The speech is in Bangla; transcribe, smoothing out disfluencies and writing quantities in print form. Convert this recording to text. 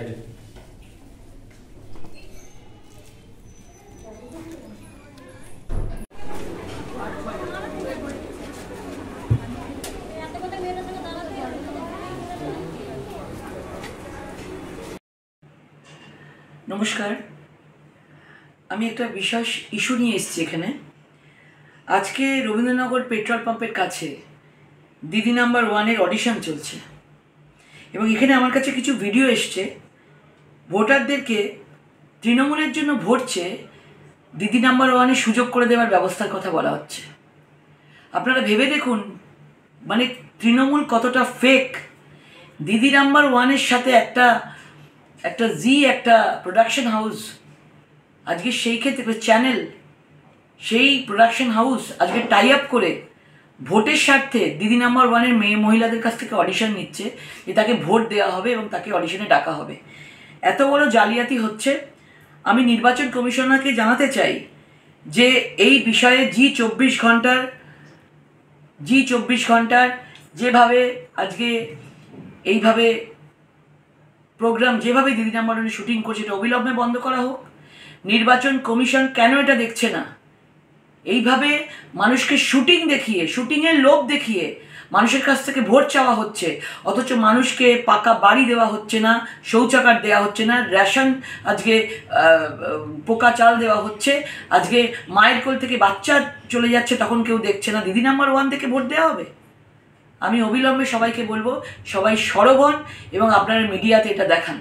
সাইডে। নমস্কার, আমি একটা বিশেষ ইস্যু নিয়ে এসেছি এখানে। আজকে রবীন্দ্রনগর পেট্রোল পাম্পের কাছে দিদি নাম্বার 1-এর অডিশন চলছে এবং এখানে আমার কাছে কিছু ভিডিও এসছে। ভোটারদেরকে তৃণমূলের জন্য ভোট চেয়ে দিদি নাম্বার 1-এর সুযোগ করে দেওয়ার ব্যবস্থার কথা বলা হচ্ছে। আপনারা ভেবে দেখুন, মানে তৃণমূল কতটা ফেক। দিদি নাম্বার 1-এর সাথে একটা একটা প্রোডাকশন হাউস, আজকে সেই ক্ষেত্রে চ্যানেল, সেই প্রোডাকশন হাউস আজকে টাই আপ করে ভোটের স্বার্থে দিদি নাম্বার 1-এর মহিলাদের কাছ থেকে অডিশন নিচ্ছে যে তাকে ভোট দেওয়া হবে এবং তাকে অডিশনে ডাকা হবে। এত বড় জালিয়াতি হচ্ছে। আমি নির্বাচন কমিশনারকে জানাতে চাই যে এই বিষয়ে জি 24 ঘন্টার যেভাবে আজকে এইভাবে প্রোগ্রাম, যেভাবে দিদি নাম্বার 1-এর শুটিং করছে, এটা অবিলম্বে বন্ধ করা হোক। নির্বাচন কমিশন কেন এটা দেখছে না? এইভাবে মানুষকে শুটিং দেখিয়ে, শুটিংয়ের লোভ দেখিয়ে মানুষের কাছ থেকে ভোট চাওয়া হচ্ছে, অথচ মানুষকে পাকা বাড়ি দেওয়া হচ্ছে না, শৌচাগার দেওয়া হচ্ছে না, রেশন আজকে পোকা চাল দেওয়া হচ্ছে। আজকে মায়ের কোল থেকে বাচ্চা চলে যাচ্ছে, তখন কেউ দেখছে না। দিদি নাম্বার 1 থেকে ভোট দেওয়া হবে? আমি অবিলম্বে সবাইকে বলবো, সবাই সরব হন এবং আপনারা মিডিয়াতে এটা দেখান।